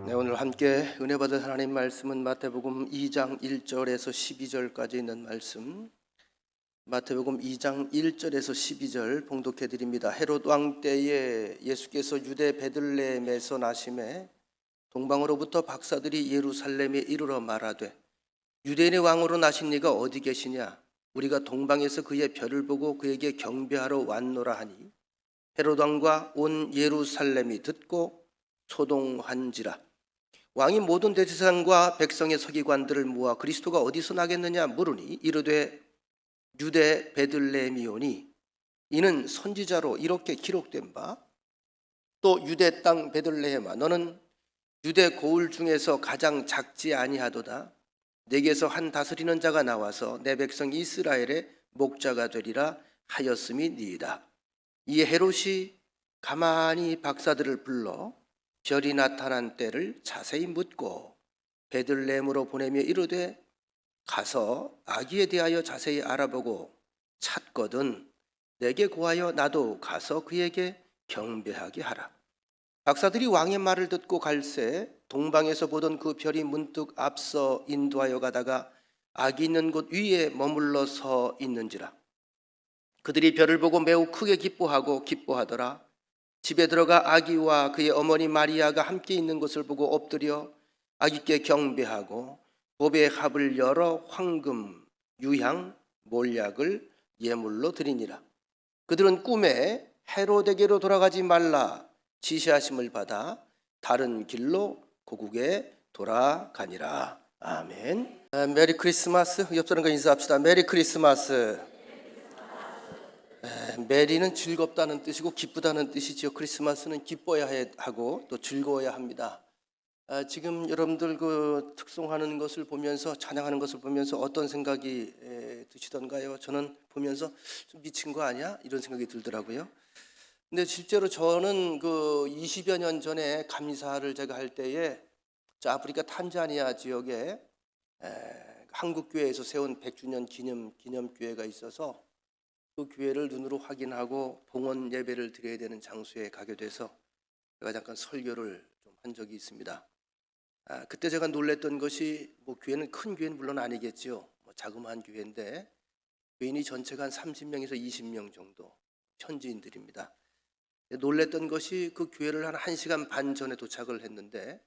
네, 오늘 함께 은혜 받은 하나님 말씀은 마태복음 2장 1절에서 12절까지 있는 말씀, 마태복음 2장 1절에서 12절 봉독해 드립니다. 헤롯 왕 때에 예수께서 유대 베들레헴에서 나심에 동방으로부터 박사들이 예루살렘에 이르러 말하되 유대인의 왕으로 나신 이가 어디 계시냐? 우리가 동방에서 그의 별을 보고 그에게 경배하러 왔노라 하니 헤롯 왕과 온 예루살렘이 듣고 소동한지라. 왕이 모든 대제사장과 백성의 서기관들을 모아 그리스도가 어디서 나겠느냐 물으니 이르되 유대 베들레헴이오니 이는 선지자로 이렇게 기록된 바 또 유대 땅 베들레헴아 너는 유대 고을 중에서 가장 작지 아니하도다. 내게서 한 다스리는 자가 나와서 내 백성 이스라엘의 목자가 되리라 하였음이니이다. 이에 헤롯이 가만히 박사들을 불러 별이 나타난 때를 자세히 묻고 베들레헴으로 보내며 이르되 가서 아기에 대하여 자세히 알아보고 찾거든 내게 구하여 나도 가서 그에게 경배하게 하라. 박사들이 왕의 말을 듣고 갈새 동방에서 보던 그 별이 문득 앞서 인도하여 가다가 아기 있는 곳 위에 머물러 서 있는지라. 그들이 별을 보고 매우 크게 기뻐하더라. 집에 들어가 아기와 그의 어머니 마리아가 함께 있는 것을 보고 엎드려 아기께 경배하고 보배 합을 열어 황금, 유향, 몰약을 예물로 드리니라. 그들은 꿈에 헤롯에게로 돌아가지 말라 지시하심을 받아 다른 길로 고국에 돌아가니라. 아멘. 메리 크리스마스. 옆 사람과 인사합시다. 메리 크리스마스. 메리는 즐겁다는 뜻이고 기쁘다는 뜻이지요. 크리스마스는 기뻐야 하고 또 즐거워야 합니다. 지금 여러분들 그 특송하는 것을 보면서 찬양하는 것을 보면서 어떤 생각이 드시던가요? 저는 보면서 좀 미친 거 아니야? 이런 생각이 들더라고요. 근데 실제로 저는 그 20여 년 전에 감사를 제가 할 때에 저 아프리카 탄자니아 지역에 한국교회에서 세운 100주년 기념교회가 있어서 그 교회를 눈으로 확인하고 봉헌 예배를 드려야 되는 장소에 가게 돼서 제가 잠깐 설교를 좀 한 적이 있습니다. 그때 제가 놀랬던 것이 뭐 교회는 큰 교회는 물론 아니겠지요. 뭐 자그마한 교회인데 교인이 전체가 한 30명에서 20명 정도 현지인들입니다. 놀랬던 것이 그 교회를 한 1시간 반 전에 도착을 했는데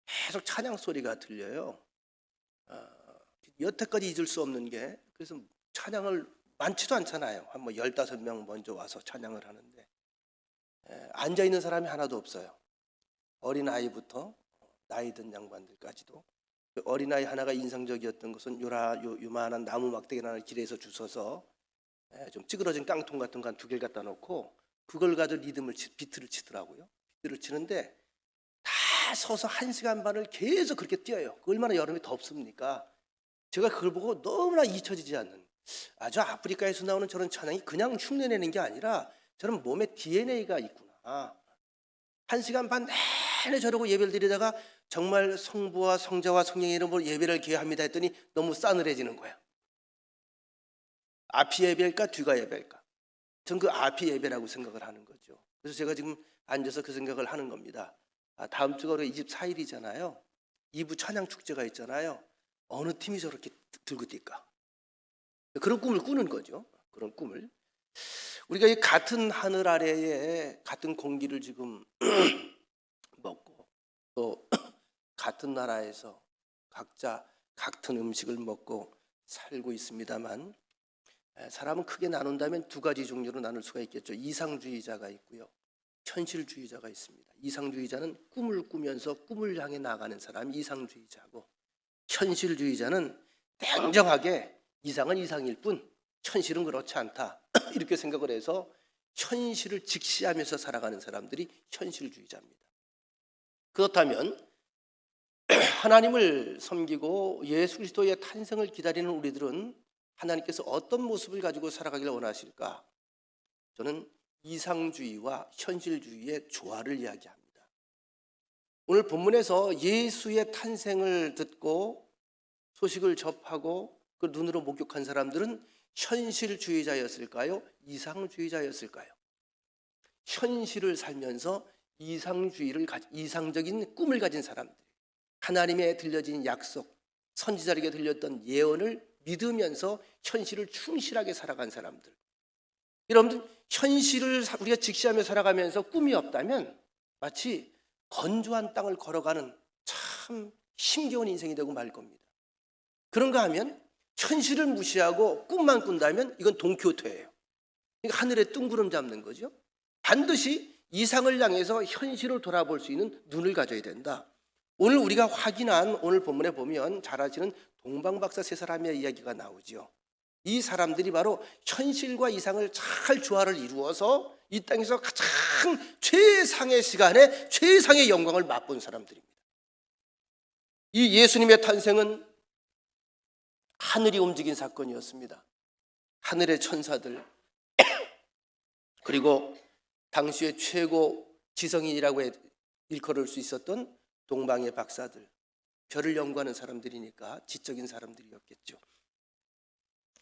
계속 찬양 소리가 들려요. 여태까지 잊을 수 없는 게 그래서 찬양을 많지도 않잖아요. 한 뭐 15명 먼저 와서 찬양을 하는데 앉아있는 사람이 하나도 없어요. 어린아이부터 나이 든 양반들까지도. 그 어린아이 하나가 인상적이었던 것은 요만한 나무 막대기 하나를 길에서 주워서 좀 찌그러진 깡통 같은 거 한 2개를 갖다 놓고 그걸 가지고 비트를 치더라고요. 비트를 치는데 다 서서 1시간 반을 계속 그렇게 뛰어요. 얼마나 여름이 덥습니까? 제가 그걸 보고 너무나 잊혀지지 않는, 아주 아프리카에서 나오는 저런 찬양이 그냥 흉내내는 게 아니라 저런 몸에 DNA가 있구나. 1시간 반 내내 저러고 예배를 드리다가 정말 성부와 성자와 성령의 이름으로 예배를 기회합니다 했더니 너무 싸늘해지는 거야. 앞이 예배일까 뒤가 예배일까? 전 그 앞이 예배라고 생각을 하는 거죠. 그래서 제가 지금 앉아서 그 생각을 하는 겁니다. 다음 주가 우리 24일이잖아요. 2부 찬양 축제가 있잖아요. 어느 팀이 저렇게 들고 뛸까? 그런 꿈을 꾸는 거죠. 그런 꿈을. 우리가 이 같은 하늘 아래에 같은 공기를 지금 먹고 또 같은 나라에서 각자 같은 음식을 먹고 살고 있습니다만 사람은 크게 나눈다면 2가지 종류로 나눌 수가 있겠죠. 이상주의자가 있고요. 현실주의자가 있습니다. 이상주의자는 꿈을 꾸면서 꿈을 향해 나가는 사람이 이상주의자고, 현실주의자는 냉정하게 이상은 이상일 뿐 현실은 그렇지 않다 이렇게 생각을 해서 현실을 직시하면서 살아가는 사람들이 현실주의자입니다. 그렇다면 하나님을 섬기고 예수 그리스도의 탄생을 기다리는 우리들은 하나님께서 어떤 모습을 가지고 살아가기를 원하실까? 저는 이상주의와 현실주의의 조화를 이야기합니다. 오늘 본문에서 예수의 탄생을 듣고 소식을 접하고 그 눈으로 목격한 사람들은 현실주의자였을까요? 이상주의자였을까요? 현실을 살면서 이상적인 꿈을 가진 사람들, 하나님의 들려진 약속, 선지자에게 들렸던 예언을 믿으면서 현실을 충실하게 살아간 사람들. 여러분들, 현실을 우리가 직시하며 살아가면서 꿈이 없다면 마치 건조한 땅을 걸어가는 참 힘겨운 인생이 되고 말 겁니다. 그런가 하면 현실을 무시하고 꿈만 꾼다면 이건 돈키호테예요. 그러니까 하늘에 뜬구름 잡는 거죠. 반드시 이상을 향해서 현실을 돌아볼 수 있는 눈을 가져야 된다. 오늘 우리가 확인한 오늘 본문에 보면 잘 아시는 동방박사 세 사람의 이야기가 나오죠. 이 사람들이 바로 현실과 이상을 잘 조화를 이루어서 이 땅에서 가장 최상의 시간에 최상의 영광을 맛본 사람들입니다. 이 예수님의 탄생은 하늘이 움직인 사건이었습니다. 하늘의 천사들 그리고 당시의 최고 지성인이라고 일컬을 수 있었던 동방의 박사들, 별을 연구하는 사람들이니까 지적인 사람들이었겠죠.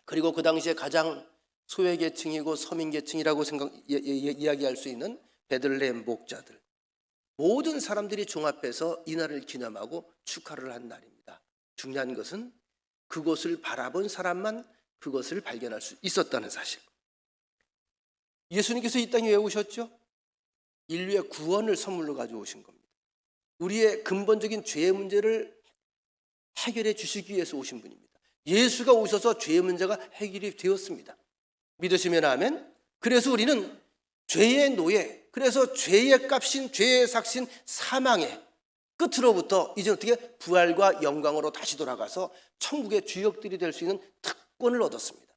그리고 그 당시에 가장 소외계층이고 서민계층이라고 이야기할 수 있는 베들레헴 목자들, 모든 사람들이 종합해서 이날을 기념하고 축하를 한 날입니다. 중요한 것은 그곳을 바라본 사람만 그것을 발견할 수 있었다는 사실. 예수님께서 이 땅에 왜 오셨죠? 인류의 구원을 선물로 가져오신 겁니다. 우리의 근본적인 죄의 문제를 해결해 주시기 위해서 오신 분입니다. 예수가 오셔서 죄의 문제가 해결이 되었습니다. 믿으시면 아멘. 그래서 우리는 죄의 노예, 그래서 죄의 값인 죄의 삭신 사망의 끝으로부터 이제 어떻게 부활과 영광으로 다시 돌아가서 천국의 주역들이 될 수 있는 특권을 얻었습니다.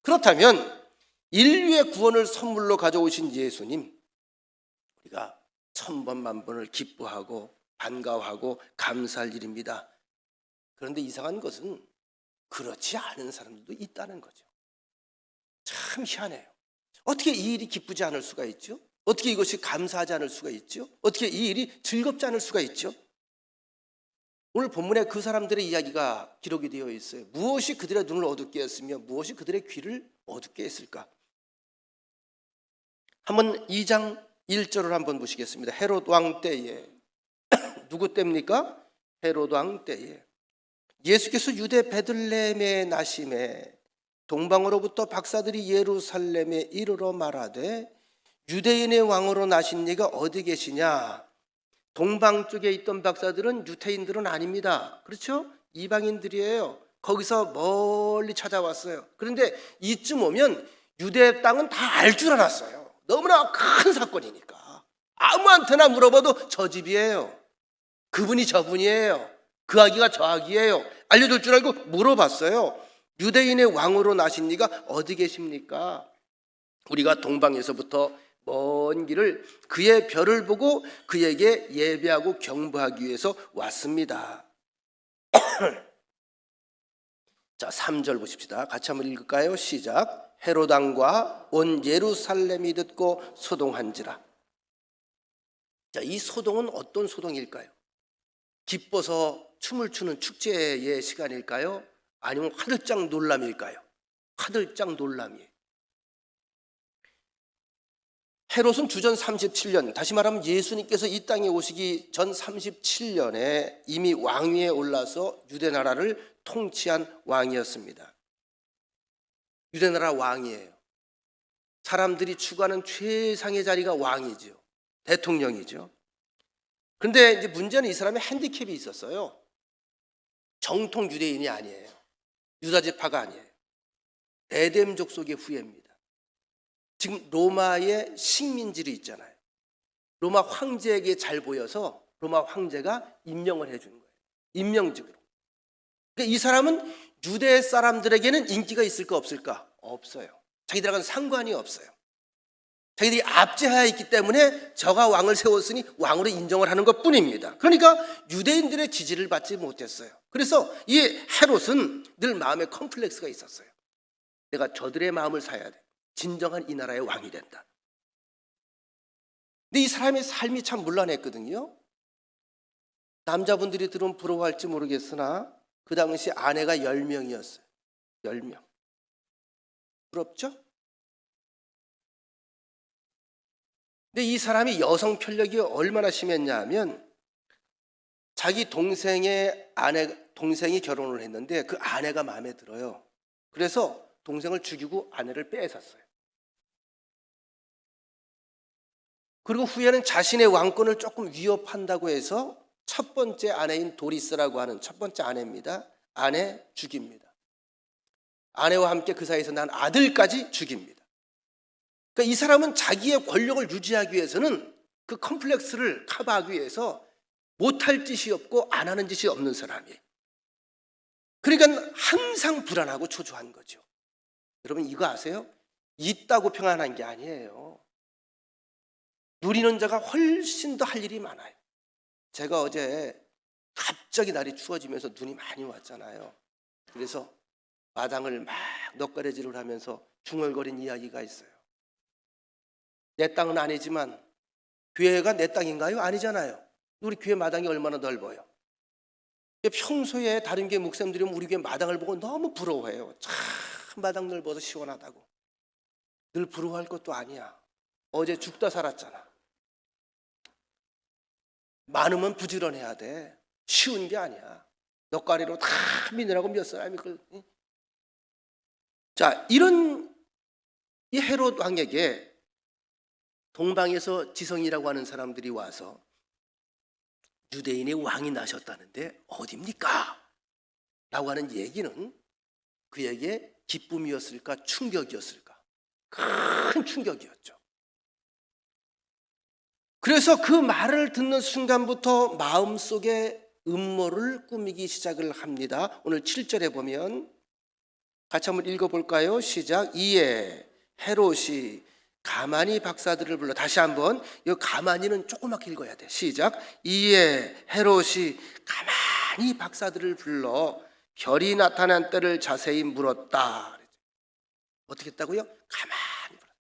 그렇다면 인류의 구원을 선물로 가져오신 예수님, 우리가 천번 만번을 기뻐하고 반가워하고 감사할 일입니다. 그런데 이상한 것은 그렇지 않은 사람들도 있다는 거죠. 참 희한해요. 어떻게 이 일이 기쁘지 않을 수가 있죠? 어떻게 이것이 감사하지 않을 수가 있죠? 어떻게 이 일이 즐겁지 않을 수가 있죠? 오늘 본문에 그 사람들의 이야기가 기록이 되어 있어요. 무엇이 그들의 눈을 어둡게 했으며 무엇이 그들의 귀를 어둡게 했을까? 한번 2장 1절을 한번 보시겠습니다. 헤롯 왕 때에, 누구 때입니까? 헤롯 왕 때에 예수께서 유대 베들레헴에 나심에 동방으로부터 박사들이 예루살렘에 이르러 말하되 유대인의 왕으로 나신 네가 어디 계시냐? 동방 쪽에 있던 박사들은 유태인들은 아닙니다. 그렇죠? 이방인들이에요. 거기서 멀리 찾아왔어요. 그런데 이쯤 오면 유대 땅은 다 알 줄 알았어요. 너무나 큰 사건이니까 아무한테나 물어봐도 저 집이에요. 그분이 저분이에요. 그 아기가 저 아기예요. 알려줄 줄 알고 물어봤어요. 유대인의 왕으로 나신 네가 어디 계십니까? 우리가 동방에서부터 먼 길을 그의 별을 보고 그에게 예배하고 경배하기 위해서 왔습니다. 자, 3절 보십시다. 같이 한번 읽을까요? 시작. 헤롯 왕과 온 예루살렘이 듣고 소동한지라. 자, 이 소동은 어떤 소동일까요? 기뻐서 춤을 추는 축제의 시간일까요? 아니면 화들짝 놀람일까요? 화들짝 놀람이에요. 헤롯은 주전 37년, 다시 말하면 예수님께서 이 땅에 오시기 전 37년에 이미 왕위에 올라서 유대 나라를 통치한 왕이었습니다. 유대 나라 왕이에요. 사람들이 추구하는 최상의 자리가 왕이죠. 대통령이죠. 그런데 이제 문제는 이 사람의 핸디캡이 있었어요. 정통 유대인이 아니에요. 유다지파가 아니에요. 에덴 족속의 후예입니다. 지금 로마의 식민지를 있잖아요. 로마 황제에게 잘 보여서 로마 황제가 임명을 해주는 거예요. 임명직으로. 그러니까 이 사람은 유대 사람들에게는 인기가 있을까 없을까? 없어요. 자기들하고는 상관이 없어요. 자기들이 압제하에 있기 때문에 저가 왕을 세웠으니 왕으로 인정을 하는 것뿐입니다. 그러니까 유대인들의 지지를 받지 못했어요. 그래서 이 헤롯은 늘 마음에 컴플렉스가 있었어요. 내가 저들의 마음을 사야 돼. 진정한 이 나라의 왕이 된다. 근데 이 사람의 삶이 참 문란했거든요. 남자분들이 들으면 부러워할지 모르겠으나 그 당시 아내가 10명이었어요. 10명. 부럽죠? 근데 이 사람이 여성 편력이 얼마나 심했냐 하면 자기 동생이 결혼을 했는데 그 아내가 마음에 들어요. 그래서 동생을 죽이고 아내를 빼앗았어요. 그리고 후에는 자신의 왕권을 조금 위협한다고 해서 첫 번째 아내인 도리스라고 하는 첫 번째 아내입니다. 아내 죽입니다. 아내와 함께 그 사이에서 난 아들까지 죽입니다. 그러니까 이 사람은 자기의 권력을 유지하기 위해서는 그 컴플렉스를 커버하기 위해서 못할 짓이 없고 안 하는 짓이 없는 사람이에요. 그러니까 항상 불안하고 초조한 거죠. 여러분 이거 아세요? 있다고 평안한 게 아니에요. 누리는 자가 훨씬 더 할 일이 많아요. 제가 어제 갑자기 날이 추워지면서 눈이 많이 왔잖아요. 그래서 마당을 막 넋가래질을 하면서 중얼거린 이야기가 있어요. 내 땅은 아니지만 교회가 내 땅인가요? 아니잖아요. 우리 교회 마당이 얼마나 넓어요. 평소에 다른 교회 목사님들이 우리 교회 마당을 보고 너무 부러워해요. 참 마당 넓어서 시원하다고. 늘 부러워할 것도 아니야. 어제 죽다 살았잖아. 많으면 부지런해야 돼. 쉬운 게 아니야. 넋가리로 다 미느라고 몇 사람이 그걸. 자, 이런 이 헤롯 왕에게 동방에서 지성이라고 하는 사람들이 와서 유대인의 왕이 나셨다는데 어딥니까? 라고 하는 얘기는 그에게 기쁨이었을까 충격이었을까? 큰 충격이었죠. 그래서 그 말을 듣는 순간부터 마음속에 음모를 꾸미기 시작을 합니다. 오늘 7절에 보면 같이 한번 읽어볼까요? 시작. 이에 헤롯이 가만히 박사들을 불러. 다시 한번 이 가만히는 조그맣게 읽어야 돼. 시작. 이에 헤롯이 가만히 박사들을 불러 별이 나타난 때를 자세히 물었다. 어떻게 했다고요? 가만히 불러.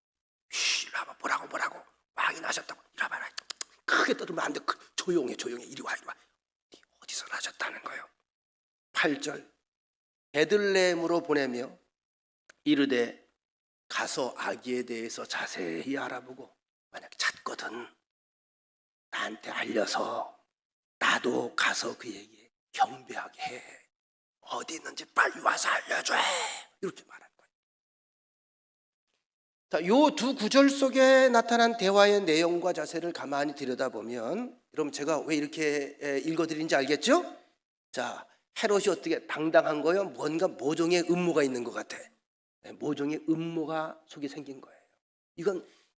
이리 와봐. 뭐라고 왕이 나셨다고. 이리 와봐라. 크게 떠들면 안 돼. 조용해. 이리 와. 어디서 나셨다는 거예요? 8절. 베들레헴으로 보내며 이르되 가서 아기에 대해서 자세히 알아보고 만약에 찾거든 나한테 알려서 나도 가서 그에게 경배하게 해. 어디 있는지 빨리 와서 알려줘. 이렇게 말한 거예요. 자, 요 두 구절 속에 나타난 대화의 내용과 자세를 가만히 들여다보면 여러분 제가 왜 이렇게 읽어드리는지 알겠죠? 자, 헤롯이 어떻게 당당한 거예요? 뭔가 모종의 음모가 있는 것 같아. 모종의 음모가 속에 생긴 거예요.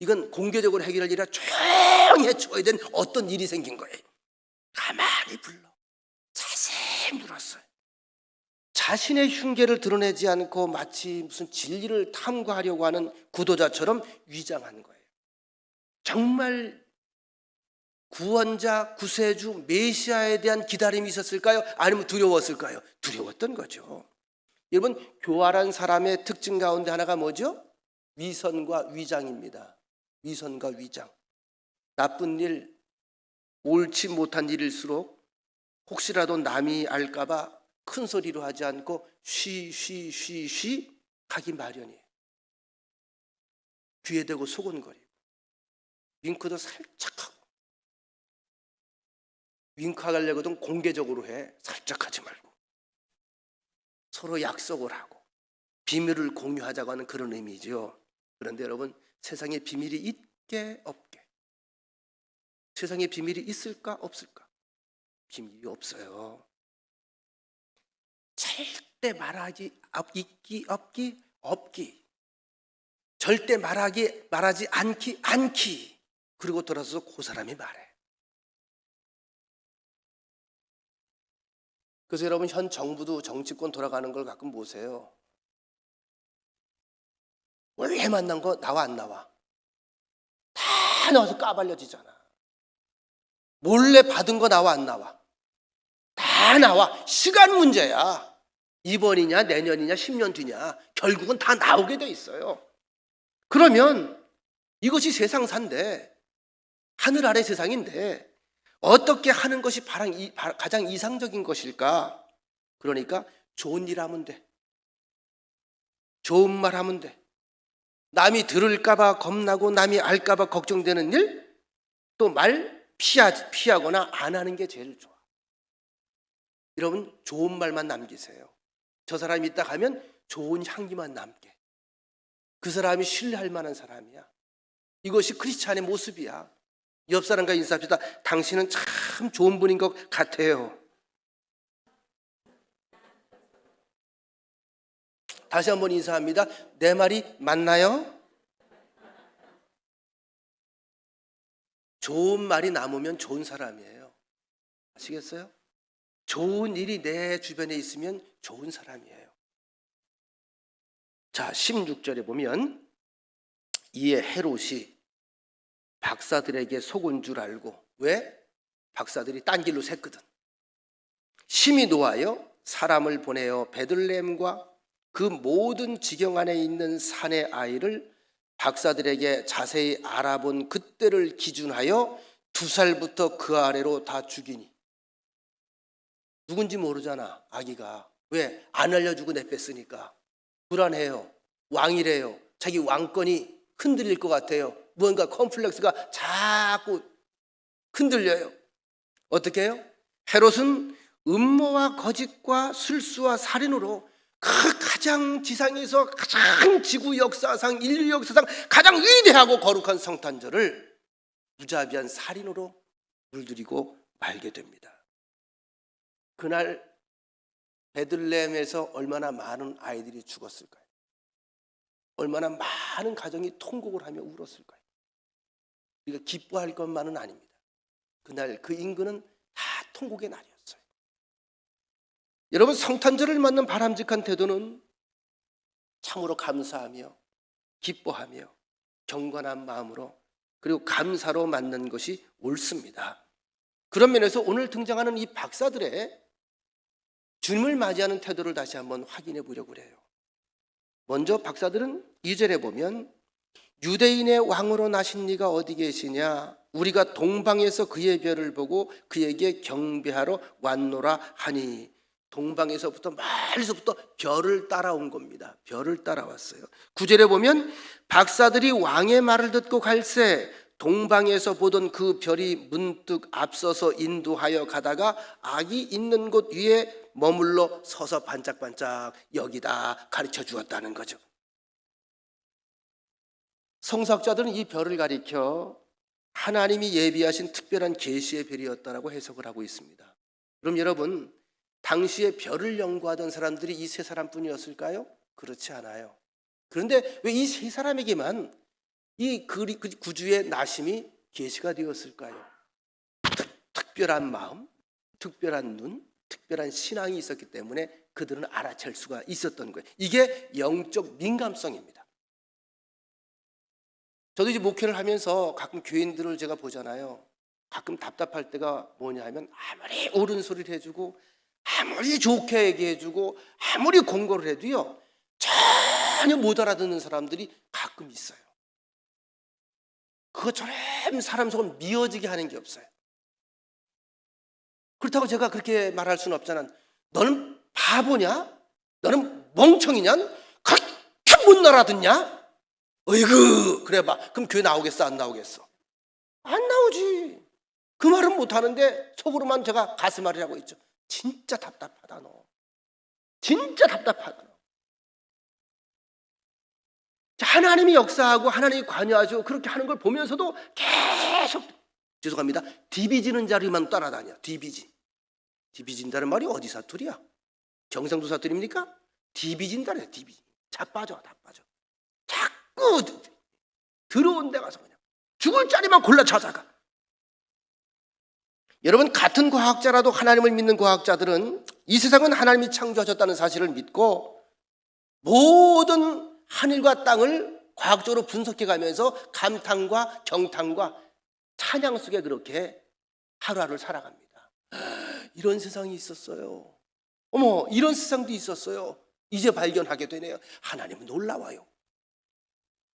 이건 공개적으로 해결할 일이 아니라 조용히 해줘야 되는 어떤 일이 생긴 거예요. 가만히 불러 자세히 물었어요. 자신의 흉계를 드러내지 않고 마치 무슨 진리를 탐구하려고 하는 구도자처럼 위장한 거예요. 정말 구원자, 구세주, 메시아에 대한 기다림이 있었을까요? 아니면 두려웠을까요? 두려웠던 거죠. 여러분, 교활한 사람의 특징 가운데 하나가 뭐죠? 위선과 위장입니다. 위선과 위장. 나쁜 일, 옳지 못한 일일수록 혹시라도 남이 알까봐 큰 소리로 하지 않고 쉬 하기 마련이에요. 귀에 대고 소곤거리고 윙크도 살짝 하고 윙크하려거든 공개적으로 해. 살짝 하지 말고 서로 약속을 하고 비밀을 공유하자고 하는 그런 의미죠. 그런데 여러분 세상에 비밀이 있게 없게 세상에 비밀이 있을까 없을까? 비밀이 없어요. 절대 말하지 있기 없기 절대 말하지 않기 그리고 돌아서서 그 사람이 말해. 그래서 여러분 현 정부도 정치권 돌아가는 걸 가끔 보세요. 원래 만난 거 나와 안 나와? 다 나와서 까발려지잖아. 몰래 받은 거 나와 안 나와? 다 나와. 시간 문제야. 이번이냐 내년이냐 10년 뒤냐 결국은 다 나오게 돼 있어요. 그러면 이것이 세상사인데 하늘 아래 세상인데 어떻게 하는 것이 가장 이상적인 것일까? 그러니까 좋은 일 하면 돼. 좋은 말 하면 돼. 남이 들을까 봐 겁나고 남이 알까 봐 걱정되는 일 또 말 피하거나 안 하는 게 제일 좋아. 여러분 좋은 말만 남기세요. 저 사람이 있다 가면 좋은 향기만 남게. 그 사람이 신뢰할 만한 사람이야. 이것이 크리스찬의 모습이야. 옆 사람과 인사합시다. 당신은 참 좋은 분인 것 같아요. 다시 한번 인사합니다. 내 말이 맞나요? 좋은 말이 남으면 좋은 사람이에요. 아시겠어요? 좋은 일이 내 주변에 있으면 좋은 사람이에요. 자, 16절에 보면 이에 헤롯이 박사들에게 속은 줄 알고, 왜? 박사들이 딴 길로 샜거든. 심히 노하여 사람을 보내어 베들레헴과 그 모든 지경 안에 있는 산의 아이를 박사들에게 자세히 알아본 그때를 기준하여 2살부터 그 아래로 다 죽이니. 누군지 모르잖아, 아기가. 왜? 안 알려주고 내뺐으니까. 불안해요. 왕이래요. 자기 왕권이 흔들릴 것 같아요. 무언가 컴플렉스가 자꾸 흔들려요. 어떻게 해요? 헤롯은 음모와 거짓과 술수와 살인으로 그 가장 지상에서 가장 지구 역사상, 인류 역사상 가장 위대하고 거룩한 성탄절을 무자비한 살인으로 물들이고 말게 됩니다. 그날 베들레헴에서 얼마나 많은 아이들이 죽었을까요? 얼마나 많은 가정이 통곡을 하며 울었을까요? 우리가 기뻐할 것만은 아닙니다. 그날 그 인근은 다 통곡의 날이었어요. 여러분, 성탄절을 맞는 바람직한 태도는 참으로 감사하며 기뻐하며 경건한 마음으로 그리고 감사로 맞는 것이 옳습니다. 그런 면에서 오늘 등장하는 이 박사들의 주님을 맞이하는 태도를 다시 한번 확인해 보려고 해요. 먼저 박사들은 2절에 보면 유대인의 왕으로 나신 네가 어디 계시냐? 우리가 동방에서 그의 별을 보고 그에게 경배하러 왔노라 하니. 동방에서부터 멀리서부터 별을 따라온 겁니다. 별을 따라왔어요. 9절에 보면 박사들이 왕의 말을 듣고 갈새 동방에서 보던 그 별이 문득 앞서서 인도하여 가다가 아기 있는 곳 위에 머물러 서서 반짝반짝 여기다 가르쳐 주었다는 거죠. 성서학자들은 이 별을 가리켜 하나님이 예비하신 특별한 계시의 별이었다라고 해석을 하고 있습니다. 그럼 여러분, 당시에 별을 연구하던 사람들이 이 세 사람뿐이었을까요? 그렇지 않아요. 그런데 왜 이 세 사람에게만 이 구주의 나심이 계시가 되었을까요? 특별한 마음, 특별한 눈, 특별한 신앙이 있었기 때문에 그들은 알아챌 수가 있었던 거예요. 이게 영적 민감성입니다. 저도 이제 목회를 하면서 가끔 교인들을 제가 보잖아요. 가끔 답답할 때가 뭐냐 하면 아무리 옳은 소리를 해주고 아무리 좋게 얘기해주고 아무리 공고를 해도요, 전혀 못 알아듣는 사람들이 가끔 있어요. 그것처럼 사람 속을 미어지게 하는 게 없어요. 그렇다고 제가 그렇게 말할 수는 없잖아. 너는 바보냐? 너는 멍청이냐? 그렇게 못 알아듣냐? 어이구, 그래봐. 그럼 교회 나오겠어? 안 나오겠어? 안 나오지. 그 말은 못하는데 속으로만 제가 가슴앓이라고 있죠. 진짜 답답하다 너. 진짜 답답하다 너. 하나님이 역사하고 하나님이 관여하시고 그렇게 하는 걸 보면서도 계속, 죄송합니다, 디비지는 자리만 따라다녀. 디비진다는 말이 어디 사투리야? 경상도 사투리입니까? 디비진다래. 디비진. 다 빠져. 자꾸 들어온 데 가서 그냥 죽을 자리만 골라 찾아가. 여러분, 같은 과학자라도 하나님을 믿는 과학자들은 이 세상은 하나님이 창조하셨다는 사실을 믿고 모든 하늘과 땅을 과학적으로 분석해 가면서 감탄과 경탄과 찬양 속에 그렇게 하루하루를 살아갑니다. 이런 세상이 있었어요. 어머, 이런 세상도 있었어요. 이제 발견하게 되네요. 하나님은 놀라워요.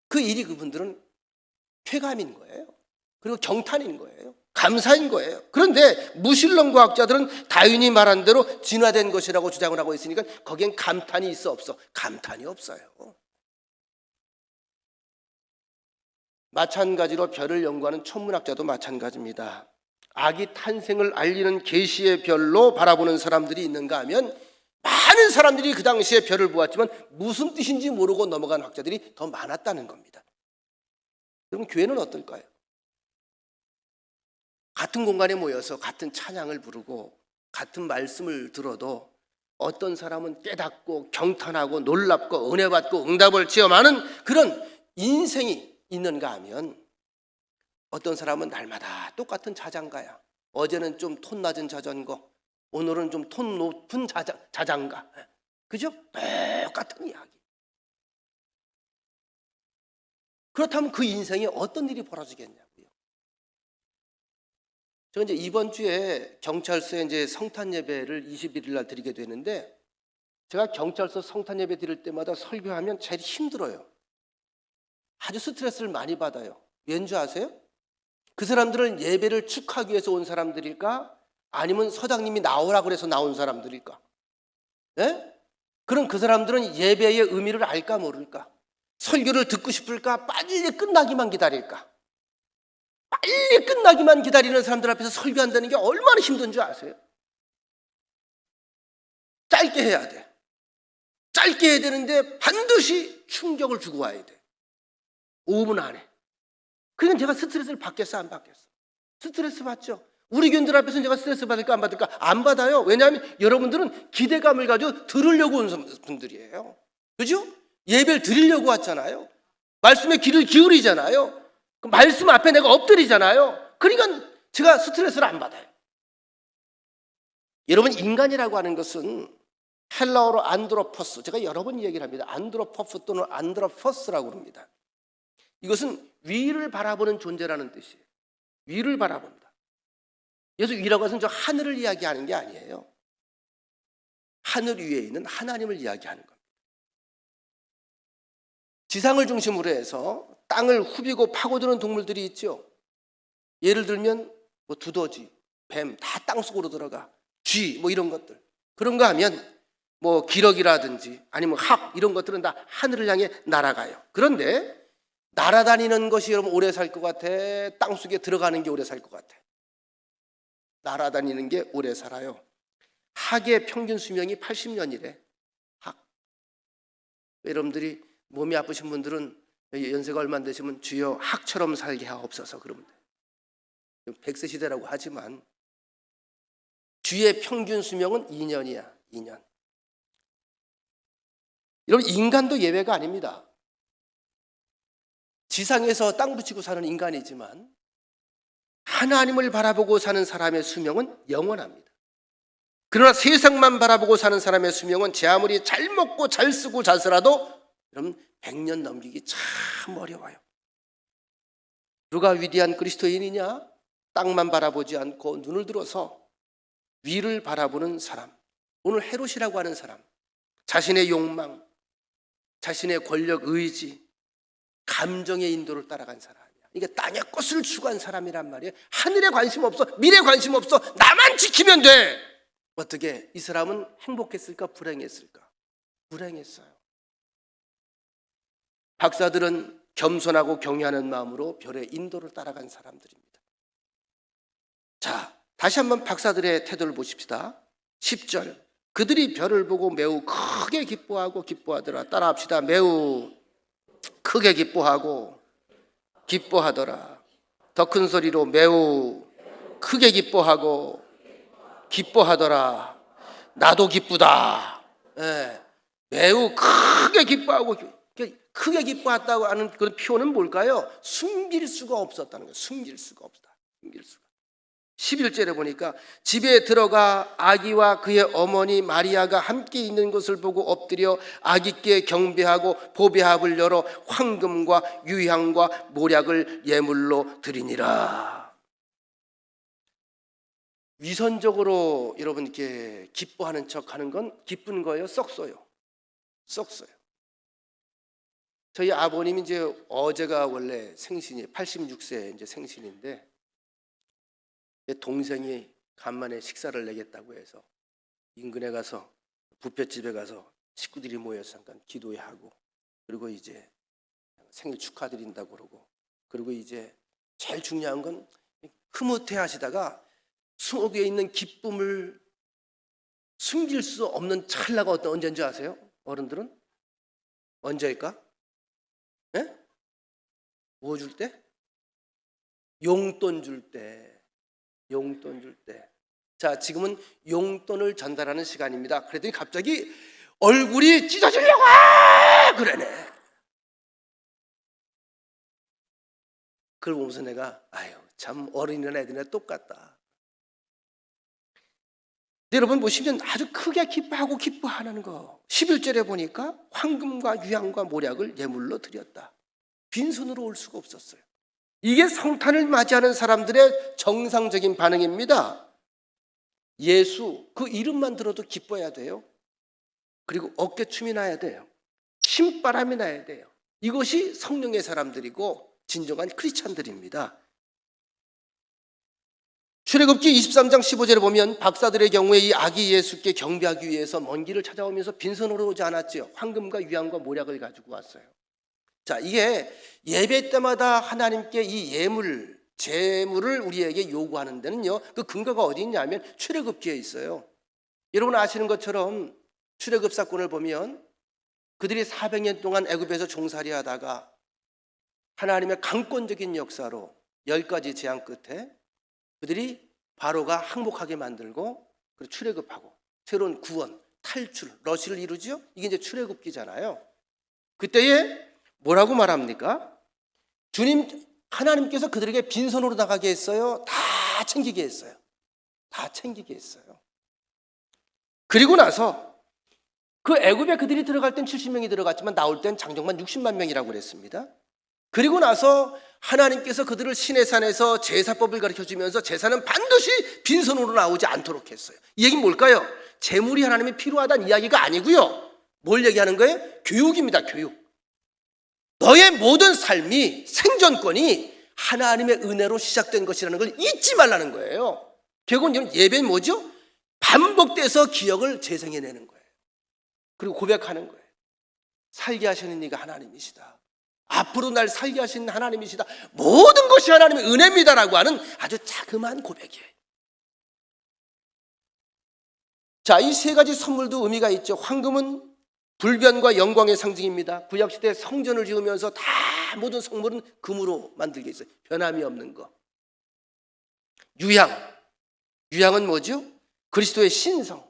그 일이 그분들은 쾌감인 거예요. 그리고 경탄인 거예요. 감사인 거예요. 그런데 무신론 과학자들은 다윈이 말한 대로 진화된 것이라고 주장을 하고 있으니까 거기엔 감탄이 있어 없어? 감탄이 없어요. 마찬가지로 별을 연구하는 천문학자도 마찬가지입니다. 아기 탄생을 알리는 계시의 별로 바라보는 사람들이 있는가 하면 많은 사람들이 그 당시에 별을 보았지만 무슨 뜻인지 모르고 넘어간 학자들이 더 많았다는 겁니다. 그럼 교회는 어떨까요? 같은 공간에 모여서 같은 찬양을 부르고 같은 말씀을 들어도 어떤 사람은 깨닫고 경탄하고 놀랍고 은혜 받고 응답을 체험하는 그런 인생이 있는가 하면 어떤 사람은 날마다 똑같은 자장가야. 어제는 좀 톤 낮은 자전거, 오늘은 좀 톤 높은 자장가. 그죠? 똑같은 이야기. 그렇다면 그 인생에 어떤 일이 벌어지겠냐고요. 제가 이제 이번 주에 경찰서에 이제 성탄 예배를 21일 날 드리게 되는데, 제가 경찰서 성탄 예배 드릴 때마다 설교하면 제일 힘들어요. 아주 스트레스를 많이 받아요. 왠지 아세요? 그 사람들은 예배를 축하하기 위해서 온 사람들일까? 아니면 서장님이 나오라고 해서 나온 사람들일까? 예? 그럼 그 사람들은 예배의 의미를 알까 모를까? 설교를 듣고 싶을까? 빨리 끝나기만 기다릴까? 빨리 끝나기만 기다리는 사람들 앞에서 설교한다는 게 얼마나 힘든 줄 아세요? 짧게 해야 돼. 짧게 해야 되는데 반드시 충격을 주고 와야 돼. 5분 안에. 그러니까 제가 스트레스를 받겠어, 안 받겠어? 스트레스 받죠? 우리 교인들 앞에서 제가 스트레스 받을까, 안 받을까? 안 받아요. 왜냐하면 여러분들은 기대감을 가지고 들으려고 온 분들이에요. 그죠? 예배를 드리려고 왔잖아요. 말씀에 귀를 기울이잖아요. 그 말씀 앞에 내가 엎드리잖아요. 그러니까 제가 스트레스를 안 받아요. 여러분, 인간이라고 하는 것은 헬라어로 안드로포스, 제가 여러 번 얘기를 합니다. 안드로포스 또는 안드로포스라고 합니다. 이것은 위를 바라보는 존재라는 뜻이에요. 위를 바라본다. 그래서 위라고 해서 저 하늘을 이야기하는 게 아니에요. 하늘 위에 있는 하나님을 이야기하는 겁니다. 지상을 중심으로 해서 땅을 후비고 파고드는 동물들이 있죠. 예를 들면 뭐 두더지, 뱀, 다 땅속으로 들어가. 쥐, 뭐 이런 것들. 그런가 하면 뭐 기러기라든지 아니면 학, 이런 것들은 다 하늘을 향해 날아가요. 그런데 날아다니는 것이 여러분 오래 살 것 같아? 땅속에 들어가는 게 오래 살 것 같아? 날아다니는 게 오래 살아요. 학의 평균 수명이 80년이래. 학. 여러분들이 몸이 아프신 분들은 연세가 얼마 안 되시면 주여 학처럼 살게 하옵소서 그러면 돼요. 100세 시대라고 하지만 주의 평균 수명은 2년이야. 2년. 여러분, 인간도 예외가 아닙니다. 지상에서 땅 붙이고 사는 인간이지만 하나님을 바라보고 사는 사람의 수명은 영원합니다. 그러나 세상만 바라보고 사는 사람의 수명은 제 아무리 잘 먹고 잘 쓰고 잘 살아도 여러분 100년 넘기기 참 어려워요. 누가 위대한 그리스도인이냐? 땅만 바라보지 않고 눈을 들어서 위를 바라보는 사람. 오늘 헤롯이라고 하는 사람, 자신의 욕망, 자신의 권력 의지, 감정의 인도를 따라간 사람이야. 이게 땅의 것을 추구한 사람이란 말이에요. 하늘에 관심 없어, 미래에 관심 없어, 나만 지키면 돼. 어떻게 이 사람은 행복했을까, 불행했을까? 불행했어요. 박사들은 겸손하고 경외하는 마음으로 별의 인도를 따라간 사람들입니다. 자, 다시 한번 박사들의 태도를 보십시다. 10절, 그들이 별을 보고 매우 크게 기뻐하고 기뻐하더라. 따라합시다. 매우 크게 기뻐하고 기뻐하더라. 더 큰 소리로 매우 크게 기뻐하고 기뻐하더라. 나도 기쁘다. 네. 매우 크게 기뻐하고 크게 기뻐했다고 하는 그런 표현은 뭘까요? 숨길 수가 없었다는 거예요. 숨길 수가 없다. 숨길 수가. 11절에 보니까 집에 들어가 아기와 그의 어머니 마리아가 함께 있는 것을 보고 엎드려 아기께 경배하고 보배합을 열어 황금과 유향과 모략을 예물로 드리니라. 위선적으로 여러분께 기뻐하는 척하는 건 기쁜 거예요? 썩소요? 썩소요. 저희 아버님이 이제 어제가 원래 생신이 86세 이제 생신인데 동생이 간만에 식사를 내겠다고 해서 인근에 가서 뷔페집에 가서 식구들이 모여서 잠깐 기도회 하고 그리고 이제 생일 축하드린다고 그러고 그리고 이제 제일 중요한 건 흐뭇해 하시다가 20개에 있는 기쁨을 숨길 수 없는 찰나가 언제인지 아세요? 어른들은? 언제일까? 예? 뭐 줄 때? 용돈 줄 때. 용돈 줄 때. 자, 지금은 용돈을 전달하는 시간입니다. 그랬더니 갑자기 얼굴이 찢어지려고 그러네. 그걸 보면서 내가 아유 참 어린이나 애들이나 똑같다. 여러분 보시면 아주 크게 기뻐하고 기뻐하는 거 11절에 보니까 황금과 유향과 모략을 예물로 드렸다. 빈손으로 올 수가 없었어요. 이게 성탄을 맞이하는 사람들의 정상적인 반응입니다. 예수 그 이름만 들어도 기뻐해야 돼요. 그리고 어깨춤이 나야 돼요. 신바람이 나야 돼요. 이것이 성령의 사람들이고 진정한 크리스찬들입니다. 출애굽기 23장 15절에 보면 박사들의 경우에 이 아기 예수께 경배하기 위해서 먼 길을 찾아오면서 빈손으로 오지 않았지요. 황금과 유향과 모략을 가지고 왔어요. 자, 이게 예배 때마다 하나님께 이 예물, 제물을 우리에게 요구하는 데는요, 그 근거가 어디 있냐면 출애굽기에 있어요. 여러분 아시는 것처럼 출애굽 사건을 보면 그들이 400년 동안 애굽에서 종살이 하다가 하나님의 강권적인 역사로 10가지 재앙 끝에 그들이 바로가 항복하게 만들고 그리고 출애굽하고 새로운 구원, 탈출, 러시를 이루죠. 이게 이제 출애굽기잖아요. 그때에 뭐라고 말합니까? 주님 하나님께서 그들에게 빈손으로 나가게 했어요. 다 챙기게 했어요. 다 챙기게 했어요. 그리고 나서 그 애굽에 그들이 들어갈 땐 70명이 들어갔지만 나올 땐 장정만 60만 명이라고 그랬습니다. 그리고 나서 하나님께서 그들을 시내산에서 제사법을 가르쳐주면서 제사는 반드시 빈손으로 나오지 않도록 했어요. 이 얘기는 뭘까요? 제물이 하나님이 필요하다는 이야기가 아니고요. 뭘 얘기하는 거예요? 교육입니다. 교육. 너의 모든 삶이 생존권이 하나님의 은혜로 시작된 것이라는 걸 잊지 말라는 거예요. 결국은 예배는 뭐죠? 반복돼서 기억을 재생해내는 거예요. 그리고 고백하는 거예요. 살게 하시는 이가 하나님이시다. 앞으로 날 살게 하시는 하나님이시다. 모든 것이 하나님의 은혜입니다라고 하는 아주 자그마한 고백이에요. 자, 이 세 가지 선물도 의미가 있죠. 황금은 불변과 영광의 상징입니다. 구약시대 성전을 지으면서 다 모든 성물은 금으로 만들게 있어요. 변함이 없는 거. 유향은 뭐죠? 그리스도의 신성,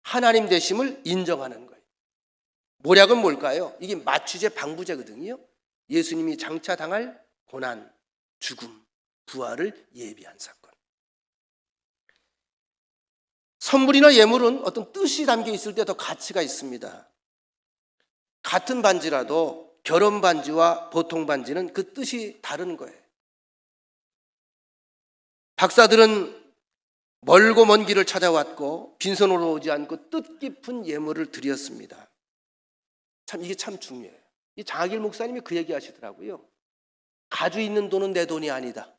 하나님 되심을 인정하는 거예요. 모략은 뭘까요? 이게 마취제, 방부제거든요. 예수님이 장차 당할 고난, 죽음, 부활을 예비한 사건. 선물이나 예물은 어떤 뜻이 담겨 있을 때 더 가치가 있습니다. 같은 반지라도 결혼 반지와 보통 반지는 그 뜻이 다른 거예요. 박사들은 멀고 먼 길을 찾아왔고 빈손으로 오지 않고 뜻깊은 예물을 드렸습니다. 참 이게 참 중요해요. 이 장하길 목사님이 그 얘기 하시더라고요. 가지고 있는 돈은 내 돈이 아니다.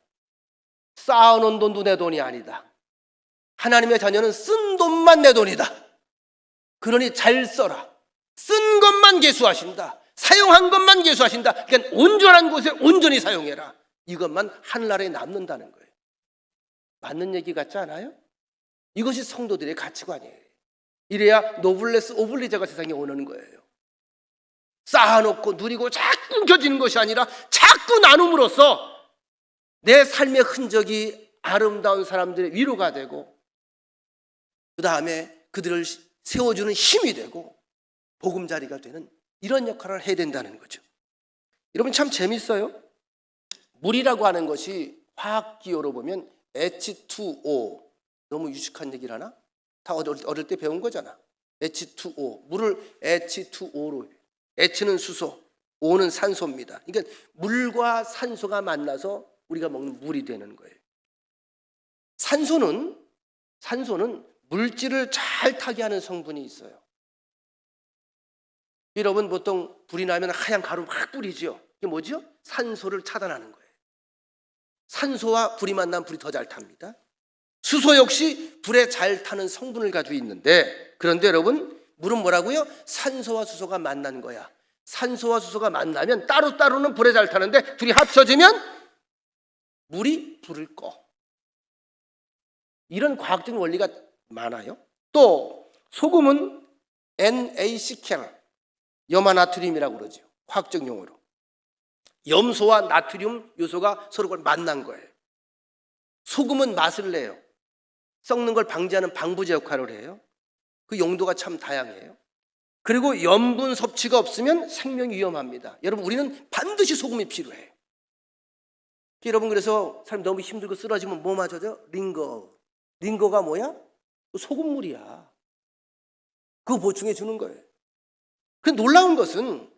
쌓아놓은 돈도 내 돈이 아니다. 하나님의 자녀는 쓴 돈만 내 돈이다. 그러니 잘 써라. 쓴 것만 계수하신다. 사용한 것만 계수하신다. 그러니까 온전한 곳에 온전히 사용해라. 이것만 하늘나라에 남는다는 거예요. 맞는 얘기 같지 않아요? 이것이 성도들의 가치관이에요. 이래야 노블레스 오블리제가 세상에 오는 거예요. 쌓아놓고 누리고 자꾸 켜지는 것이 아니라 자꾸 나눔으로써 내 삶의 흔적이 아름다운 사람들의 위로가 되고 그 다음에 그들을 세워주는 힘이 되고 보금자리가 되는 이런 역할을 해야 된다는 거죠. 여러분 참 재밌어요. 물이라고 하는 것이 화학기호로 보면 H2O. 너무 유식한 얘기를 하나? 다 어릴 때 배운 거잖아. H2O. 물을 H2O로. H는 수소, O는 산소입니다. 그러니까 물과 산소가 만나서 우리가 먹는 물이 되는 거예요. 산소는 물질을 잘 타게 하는 성분이 있어요. 여러분 보통 불이 나면 하얀 가루 막 뿌리죠. 이게 뭐죠? 산소를 차단하는 거예요. 산소와 불이 만나면 불이 더 잘 탑니다. 수소 역시 불에 잘 타는 성분을 가지고 있는데 그런데 여러분 물은 뭐라고요? 산소와 수소가 만난 거야. 산소와 수소가 만나면 따로따로는 불에 잘 타는데 둘이 합쳐지면 물이 불을 꺼. 이런 과학적인 원리가 많아요. 또 소금은 NaCl, 염화나트륨이라고 그러죠. 화학적 용어로. 염소와 나트륨 요소가 서로 만난 거예요. 소금은 맛을 내요. 썩는 걸 방지하는 방부제 역할을 해요. 그 용도가 참 다양해요. 그리고 염분 섭취가 없으면 생명이 위험합니다. 여러분, 우리는 반드시 소금이 필요해요. 여러분, 그래서 사람 너무 힘들고 쓰러지면 뭐 맞아죠? 링거가 뭐야? 소금물이야. 그거 보충해 주는 거예요. 그 놀라운 것은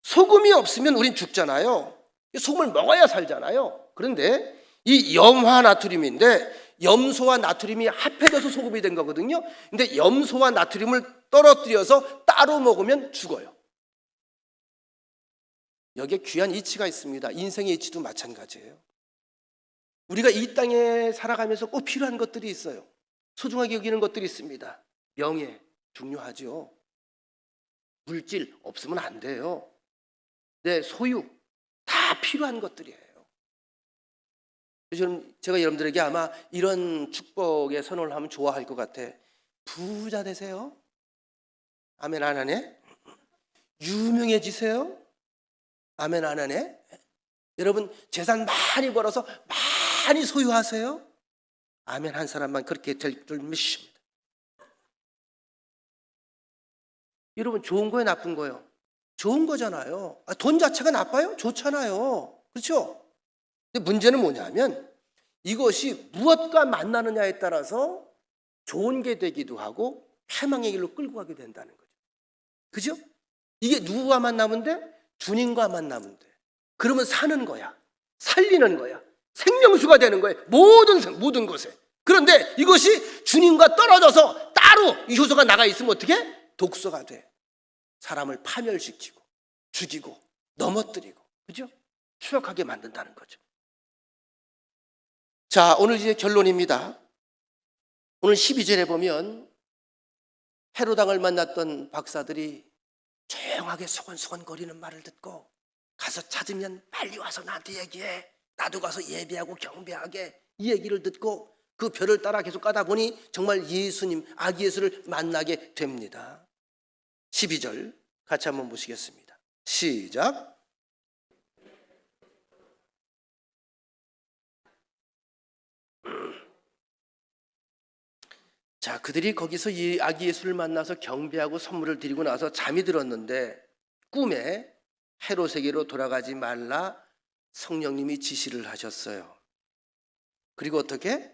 소금이 없으면 우린 죽잖아요. 소금을 먹어야 살잖아요. 그런데 이 염화나트륨인데 염소와 나트륨이 합해져서 소금이 된 거거든요. 근데 염소와 나트륨을 떨어뜨려서 따로 먹으면 죽어요. 여기에 귀한 이치가 있습니다. 인생의 이치도 마찬가지예요. 우리가 이 땅에 살아가면서 꼭 필요한 것들이 있어요. 소중하게 여기는 것들이 있습니다. 명예, 중요하죠. 물질 없으면 안 돼요. 내 소유, 다 필요한 것들이에요. 제가 여러분들에게 아마 이런 축복의 선언을 하면 좋아할 것 같아. 부자 되세요. 아멘 안 하네? 유명해지세요. 아멘 안 하네? 여러분 재산 많이 벌어서 많이 소유하세요. 아멘 한 사람만 그렇게 될 줄 믿습니다. 여러분 좋은 거예요, 나쁜 거예요? 좋은 거잖아요. 돈 자체가 나빠요? 좋잖아요. 그렇죠? 근데 문제는 뭐냐면 이것이 무엇과 만나느냐에 따라서 좋은 게 되기도 하고 패망의 길로 끌고 가게 된다는 거죠. 그죠? 이게 누구와 만나면 돼? 주님과 만나면 돼. 그러면 사는 거야. 살리는 거야. 생명수가 되는 거예요. 모든 것에. 그런데 이것이 주님과 떨어져서 따로 이 효소가 나가 있으면 어떻게? 독소가 돼. 사람을 파멸시키고 죽이고 넘어뜨리고, 그죠? 추악하게 만든다는 거죠. 자, 오늘 이제 결론입니다. 오늘 12절에 보면 헤롯 왕을 만났던 박사들이 조용하게 소곤소곤거리는 말을 듣고 가서 찾으면 빨리 와서 나한테 얘기해. 나도 가서 예배하고 경배하게. 이 얘기를 듣고 그 별을 따라 계속 가다 보니 정말 예수님, 아기 예수를 만나게 됩니다. 12절 같이 한번 보시겠습니다. 시작. 자, 그들이 거기서 이 아기 예수를 만나서 경배하고 선물을 드리고 나서 잠이 들었는데 꿈에 헤롯에게로 돌아가지 말라 성령님이 지시를 하셨어요. 그리고 어떻게?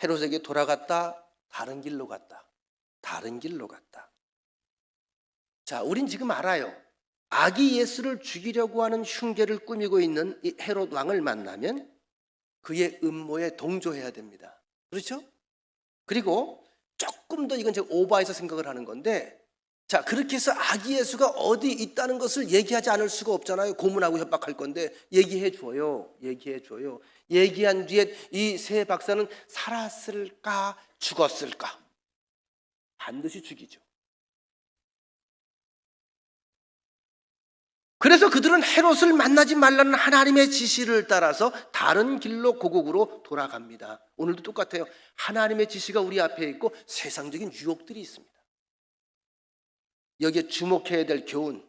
헤롯에게 돌아갔다, 다른 길로 갔다. 다른 길로 갔다. 자, 우린 지금 알아요. 아기 예수를 죽이려고 하는 흉계를 꾸미고 있는 이 헤롯 왕을 만나면 그의 음모에 동조해야 됩니다. 그렇죠? 그리고 조금 더 이건 제가 오버해서 생각을 하는 건데, 자, 그렇게 해서 아기 예수가 어디 있다는 것을 얘기하지 않을 수가 없잖아요. 고문하고 협박할 건데 얘기해 줘요. 얘기한 뒤에 이 세 박사는 살았을까 죽었을까? 반드시 죽이죠. 그래서 그들은 헤롯을 만나지 말라는 하나님의 지시를 따라서 다른 길로 고국으로 돌아갑니다. 오늘도 똑같아요. 하나님의 지시가 우리 앞에 있고 세상적인 유혹들이 있습니다. 여기에 주목해야 될 교훈,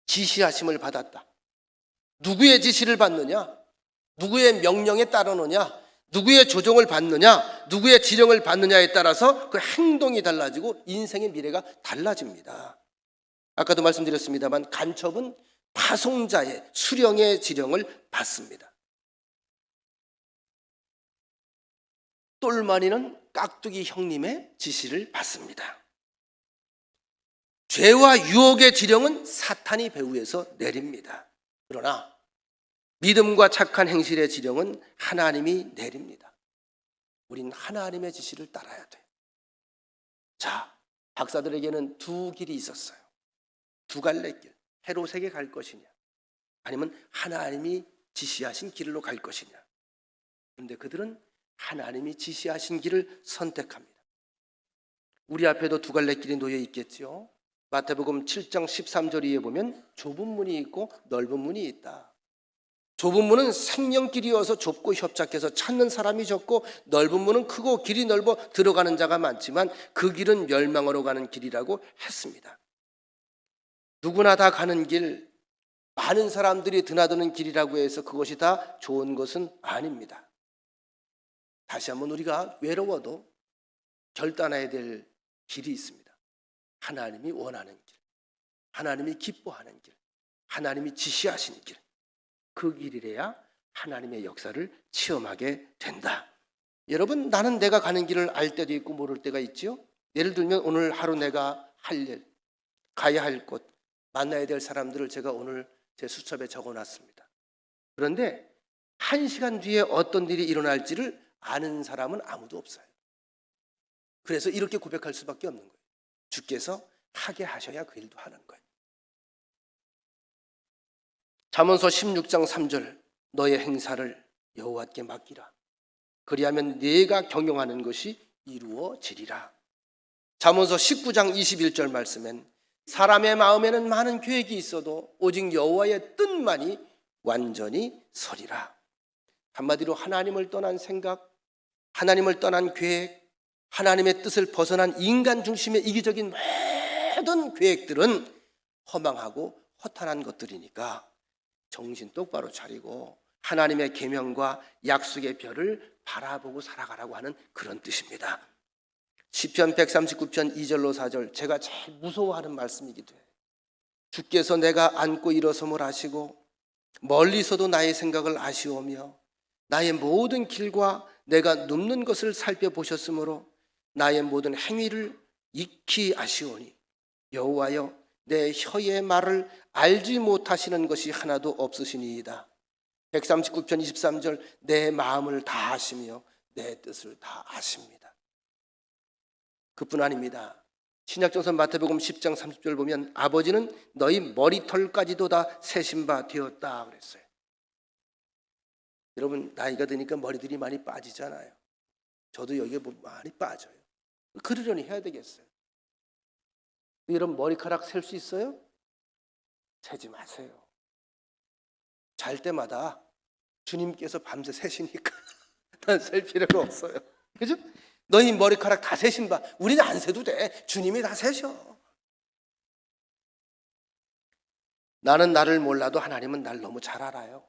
지시하심을 받았다. 누구의 지시를 받느냐? 누구의 명령에 따르느냐? 누구의 조종을 받느냐? 누구의 지령을 받느냐에 따라서 그 행동이 달라지고 인생의 미래가 달라집니다. 아까도 말씀드렸습니다만 간첩은 파송자의 수령의 지령을 받습니다. 똘마니는 깍두기 형님의 지시를 받습니다. 죄와 유혹의 지령은 사탄이 배후에서 내립니다. 그러나 믿음과 착한 행실의 지령은 하나님이 내립니다. 우린 하나님의 지시를 따라야 돼. 자, 박사들에게는 두 길이 있었어요. 두 갈래 길. 헤롯에게 갈 것이냐, 아니면 하나님이 지시하신 길로 갈 것이냐. 그런데 그들은 하나님이 지시하신 길을 선택합니다. 우리 앞에도 두 갈래 길이 놓여 있겠죠. 마태복음 7장 13절에 보면 좁은 문이 있고 넓은 문이 있다. 좁은 문은 생명길이어서 좁고 협착해서 찾는 사람이 적고, 넓은 문은 크고 길이 넓어 들어가는 자가 많지만 그 길은 멸망으로 가는 길이라고 했습니다. 누구나 다 가는 길, 많은 사람들이 드나드는 길이라고 해서 그것이 다 좋은 것은 아닙니다. 다시 한번 우리가 외로워도 결단해야 될 길이 있습니다. 하나님이 원하는 길, 하나님이 기뻐하는 길, 하나님이 지시하신 길, 그 길이래야 하나님의 역사를 체험하게 된다. 여러분, 나는 내가 가는 길을 알 때도 있고 모를 때가 있지요. 예를 들면 오늘 하루 내가 할 일, 가야 할 곳, 만나야 될 사람들을 제가 오늘 제 수첩에 적어놨습니다. 그런데 1시간 뒤에 어떤 일이 일어날지를 아는 사람은 아무도 없어요. 그래서 이렇게 고백할 수밖에 없는 거예요. 주께서 하게 하셔야 그 일도 하는 거예요. 잠언서 16장 3절, 너의 행사를 여호와께 맡기라. 그리하면 네가 경영하는 것이 이루어지리라. 잠언서 19장 21절 말씀엔 사람의 마음에는 많은 계획이 있어도 오직 여호와의 뜻만이 완전히 서리라. 한마디로 하나님을 떠난 생각, 하나님을 떠난 계획, 하나님의 뜻을 벗어난 인간 중심의 이기적인 모든 계획들은 허망하고 허탄한 것들이니까 정신 똑바로 차리고 하나님의 계명과 약속의 별을 바라보고 살아가라고 하는 그런 뜻입니다. 시편 139편 2절로 4절, 제가 제일 무서워하는 말씀이기도 해요. 주께서 내가 앉고 일어섬을 아시고 멀리서도 나의 생각을 아시오며 나의 모든 길과 내가 눕는 것을 살펴보셨으므로 나의 모든 행위를 익히 아시오니 여호와여, 내 혀의 말을 알지 못하시는 것이 하나도 없으시니이다. 139편 23절, 내 마음을 다 아시며 내 뜻을 다 아십니다. 그뿐 아닙니다. 신약성서 마태복음 10장 30절 보면 아버지는 너희 머리털까지도 다 세신 바 되었다 그랬어요. 여러분, 나이가 드니까 머리들이 많이 빠지잖아요. 저도 여기에 많이 빠져요. 그러려니 해야 되겠어요. 여러분, 머리카락 셀 수 있어요? 세지 마세요. 잘 때마다 주님께서 밤새 세시니까 난 셀 필요가 없어요. 그죠? 너희 머리카락 다 세신 바, 우리는 안 세도 돼. 주님이 다 세셔. 나는 나를 몰라도 하나님은 날 너무 잘 알아요.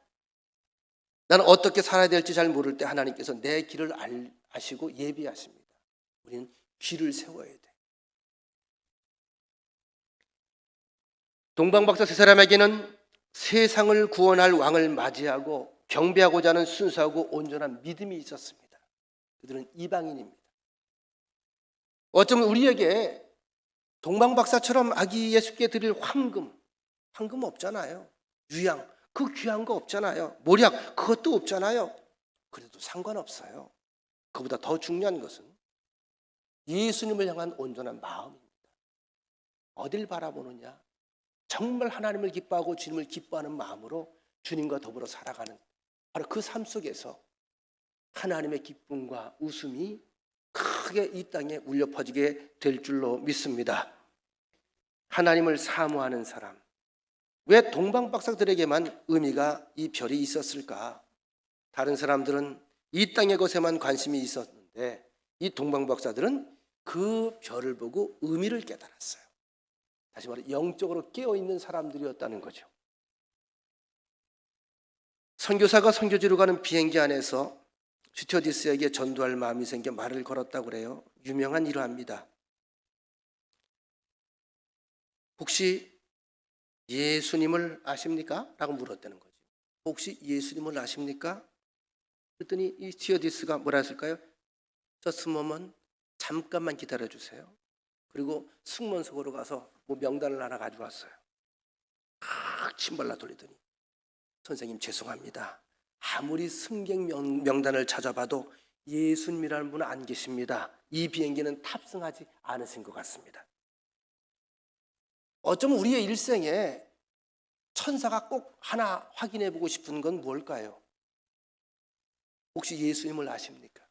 나는 어떻게 살아야 될지 잘 모를 때 하나님께서 내 길을 아시고 예비하십니다. 우리는 길을 세워야 돼. 동방박사 세 사람에게는 세상을 구원할 왕을 맞이하고 경배하고자 하는 순수하고 온전한 믿음이 있었습니다. 그들은 이방인입니다. 어쩌면 우리에게 동방박사처럼 아기 예수께 드릴 황금 없잖아요. 유양, 그 귀한 거 없잖아요. 모략, 그것도 없잖아요. 그래도 상관없어요. 그보다 더 중요한 것은 예수님을 향한 온전한 마음입니다. 어딜 바라보느냐? 정말 하나님을 기뻐하고 주님을 기뻐하는 마음으로 주님과 더불어 살아가는, 바로 그 삶 속에서 하나님의 기쁨과 웃음이 크게 이 땅에 울려 퍼지게 될 줄로 믿습니다. 하나님을 사모하는 사람, 왜 동방박사들에게만 의미가 이 별이 있었을까? 다른 사람들은 이 땅의 것에만 관심이 있었는데 이 동방박사들은 그 별을 보고 의미를 깨달았어요. 다시 말해 영적으로 깨어있는 사람들이었다는 거죠. 선교사가 선교지로 가는 비행기 안에서 스튜어디스에게 전도할 마음이 생겨 말을 걸었다고 그래요. 유명한 일화입니다. 혹시 예수님을 아십니까? 라고 물었다는 거죠. 혹시 예수님을 아십니까? 그랬더니 이 스튜어디스가 뭐라 했을까요? Just a moment, 잠깐만 기다려주세요. 그리고 승무원석으로 가서 뭐 명단을 하나 가져왔어요. 침 발라 돌리더니 선생님 죄송합니다. 아무리 승객 명단을 찾아봐도 예수님이라는 분은 안 계십니다. 이 비행기는 탑승하지 않으신 것 같습니다. 어쩌면 우리의 일생에 천사가 꼭 하나 확인해 보고 싶은 건 뭘까요? 혹시 예수님을 아십니까?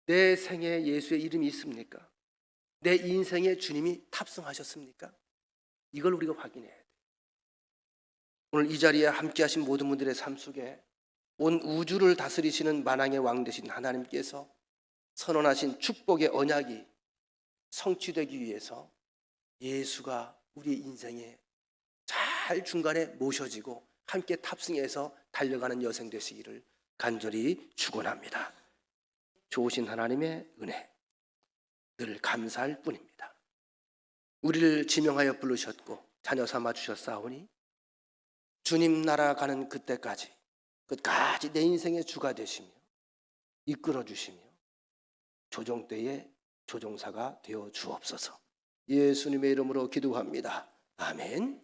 내 생에 예수의 이름이 있습니까? 내 인생에 주님이 탑승하셨습니까? 이걸 우리가 확인해야 돼요. 오늘 이 자리에 함께 하신 모든 분들의 삶 속에 온 우주를 다스리시는 만왕의 왕 되신 하나님께서 선언하신 축복의 언약이 성취되기 위해서 예수가 우리 인생에 잘 중간에 모셔지고 함께 탑승해서 달려가는 여생 되시기를 간절히 축원합니다. 좋으신 하나님의 은혜 늘 감사할 뿐입니다. 우리를 지명하여 부르셨고 자녀 삼아 주셨사오니 주님 나라 가는 그때까지 끝까지 내 인생의 주가 되시며 이끌어 주시며 조종대의 조종사가 되어 주옵소서. 예수님의 이름으로 기도합니다. 아멘.